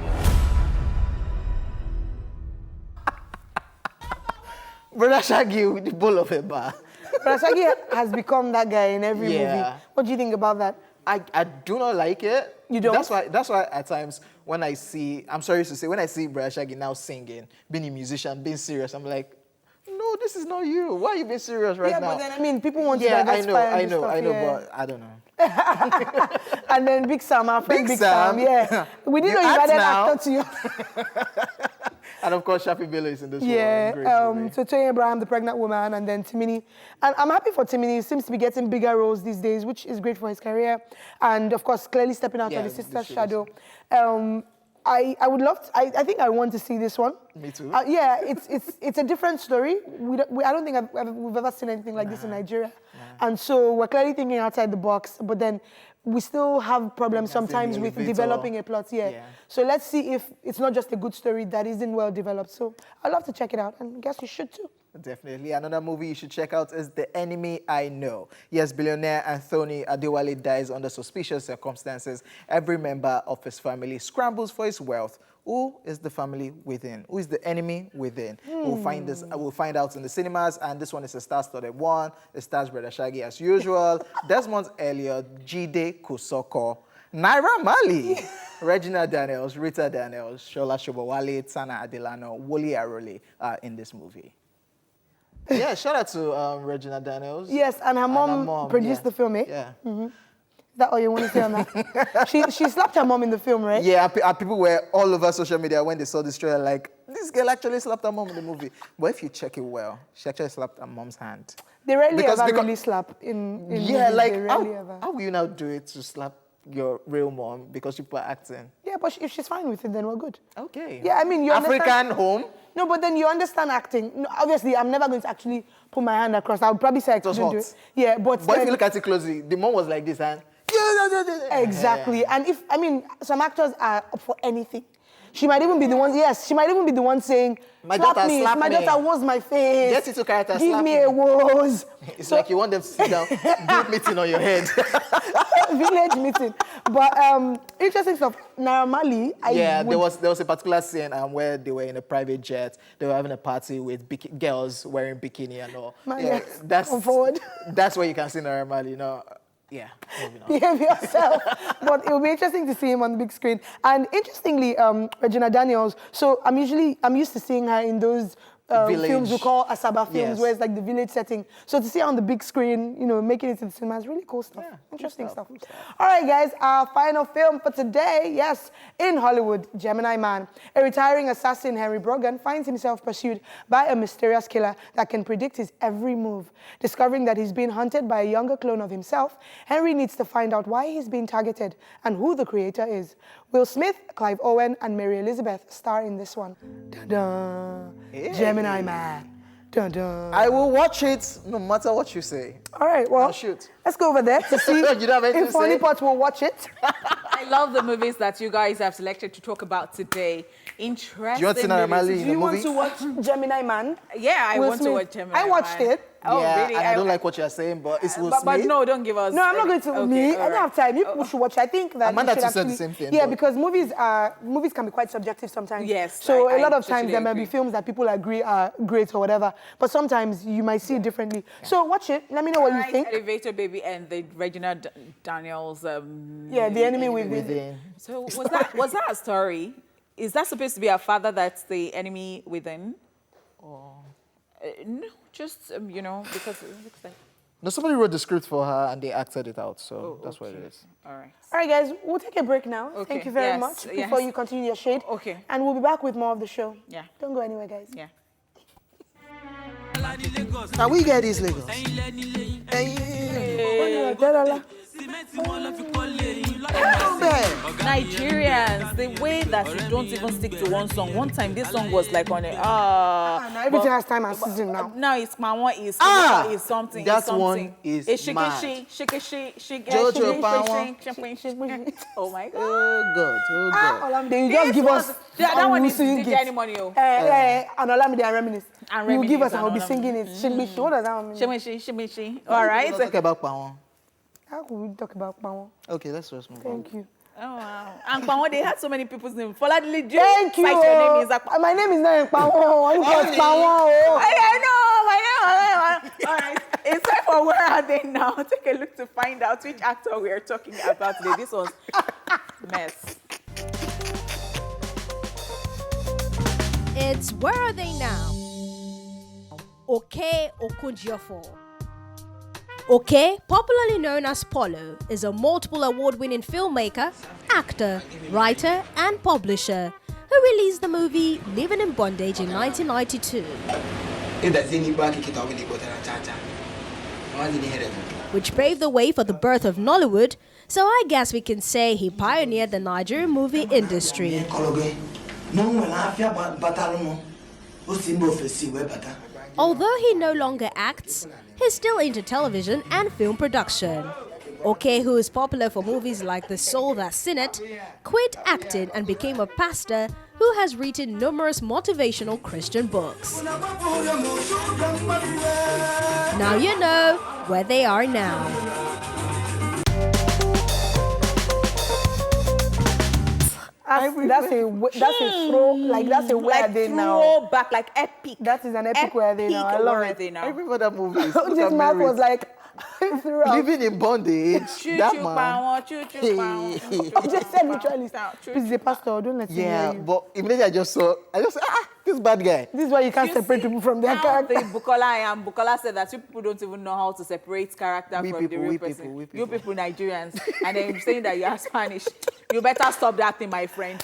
Brother Shaggy with the bowl of a bar. Brother Shaggy has become that guy in every movie. What do you think about that? I do not like it. You don't? That's why at times when I see, I'm sorry to say, when I see Brother Shaggy now singing, being a musician, being serious, I'm like, no, this is not you. Why are you being serious right now? Yeah, but then, I mean, people want to diversify. I know, but I don't know. And then Big Sam, our friend Big Sam. Yeah. We didn't know you added actor to you. And of course, Shafi Bello is in this one. Yeah, so Tony Abraham, the pregnant woman, and then Timini. And I'm happy for Timini. He seems to be getting bigger roles these days, which is great for his career. And of course, clearly stepping out of his sister's shadow. I would love to, I think I want to see this one. Me too. Yeah, it's a different story. I don't think we've ever seen anything like this in Nigeria. And so we're clearly thinking outside the box, but then we still have problems sometimes with developing a plot. So let's see if it's not just a good story that isn't well developed. So I'd love to check it out, and I guess you should too. Definitely. Another movie you should check out is The Enemy I Know. Yes, billionaire Anthony Adewale dies under suspicious circumstances. Every member of his family scrambles for his wealth. Who is the family within? Who is the enemy within? We'll find out in the cinemas, and this one is a star-studded one. It stars Brother Shaggy as usual, Desmond Elliott, Jide Kosoko, Naira Marley, Regina Daniels, Rita Daniels, Shola Shobowale, Tana Adelano, Wole Arole are in this movie. Yeah, shout out to Regina Daniels. Yes, and her mom produced the film, eh? Yeah. Is that all you want to say on that? she slapped her mom in the film, right? Yeah, people were all over social media when they saw this trailer like, this girl actually slapped her mom in the movie. But if you check it well, she actually slapped her mom's hand. They rarely ever really slap in yeah, movies. like, They rarely ever. how will you now do it to slap your real mom because people are acting? Yeah, but if she's fine with it, then we're good. Okay. Yeah, I mean, you African home? No, but then you understand acting. No, obviously, I'm never going to actually put my hand across. I would probably say I couldn't do it. Yeah, but if you look at it closely, the mom was like this, and exactly. And some actors are up for anything. She might even be the one. Yes, she might even be the one saying, "My daughter, slap me. My daughter was my face. Get into character. Give me a woes." It's like you want them to sit down, do meeting on your head. Village meeting. But interesting stuff. Naira Marley. There was a particular scene where they were in a private jet. They were having a party with girls wearing bikini and all. That's where you can see Naira Marley. You know. Yeah, behave yourself. But it will be interesting to see him on the big screen. And interestingly, Regina Daniels. So I'm used to seeing her in those films we call Asaba films, where it's like the village setting. So to see it on the big screen, you know, making it to the cinema is really cool stuff. Yeah, interesting stuff. All right, guys, our final film for today, yes, in Hollywood, Gemini Man. A retiring assassin, Henry Brogan, finds himself pursued by a mysterious killer that can predict his every move. Discovering that he's being hunted by a younger clone of himself, Henry needs to find out why he's being targeted and who the creator is. Will Smith, Clive Owen, and Mary Elizabeth star in this one. Dun-dun. Hey. Gemini Man. Dun-dun. I will watch it no matter what you say. All right, well, let's go over there to see if Funny Pot will watch it. I love the movies that you guys have selected to talk about today. Interesting. Do you want to movies. Do you want to watch Gemini Man? Yeah, I want to watch Gemini Man. I watched it. Oh, yeah, really? and I don't like what you're saying, but it's Will Smith. But no, don't give us... No, I'm not going to. Okay, I don't have time. You people should watch it. I think that Amanda you should said actually... the same thing. Yeah, because movies can be quite subjective sometimes. Yes. So a lot of totally times there might be films that people agree are great or whatever, but sometimes you might see it differently. Yeah. So watch it. Let me know what you think. Elevator Baby and the Regina Daniels... yeah, The Enemy Within. So was that a story? Is that supposed to be our father that's the enemy within? Or... no, just, you know, because it looks like... No, somebody wrote the script for her and they acted it out, so that's what it is. All right. All right, guys, we'll take a break now. Okay. Thank you very much before you continue your shade. Okay. And we'll be back with more of the show. Yeah. Don't go anywhere, guys. Yeah. Now we get these Lagos. Nigerians, the way that you don't even stick to one song. One time, this song was like on a now everything has time and season now. Now it's my one is is something. That it's something. one is mad. Oh my God. Oh God. You just give us. That one is DJ money. And Olamide and Reminisce. You give us and we'll be singing it. Shimishi. What does that mean? Shimishi. All right. Let's talk about Pawon. How could we talk about Pawon? Okay, let's just move on. Thank you. Oh wow. And Pawon, they had so many people's names. Thank you. Your name is my name is not Pawon. It's Pawon. I know. All right. It's time for Where Are They Now? Take a look to find out which actor we are talking about today. This was mess. It's Where Are They Now? Oke Okonjiofo. Oke, popularly known as Polo, is a multiple award-winning filmmaker, actor, writer, and publisher who released the movie Living in Bondage in 1992. Which paved the way for the birth of Nollywood, so I guess we can say he pioneered the Nigerian movie industry. Although he no longer acts, he's still into television and film production. Oke, who is popular for movies like The Soul That's in It, quit acting and became a pastor who has written numerous motivational Christian books. Now you know where they are now. That's a throw, like that's a where are they now? Throwback, like epic. That is an epic where are they now. I love it. I remember that movie. This mouth was like Living in Bondage. That man. He just said literally. He's a pastor. Don't let him hear you. But immediately I just said, this bad guy. This is why you can't separate people from their character. Bukola said that you people don't even know how to separate character from the real person. You people Nigerians, and then saying that you are Spanish. You better stop that thing, my friend.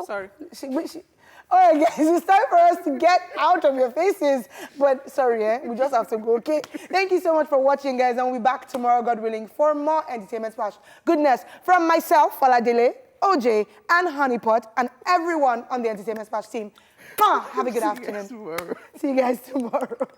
Sorry. All right, guys, it's time for us to get out of your faces. But sorry, we just have to go, okay? Thank you so much for watching, guys, and we'll be back tomorrow, God willing, for more entertainment splash goodness from myself, Faladele, OJ, and Honeypot, and everyone on the Entertainment Splash team. Have a good afternoon. See you guys tomorrow.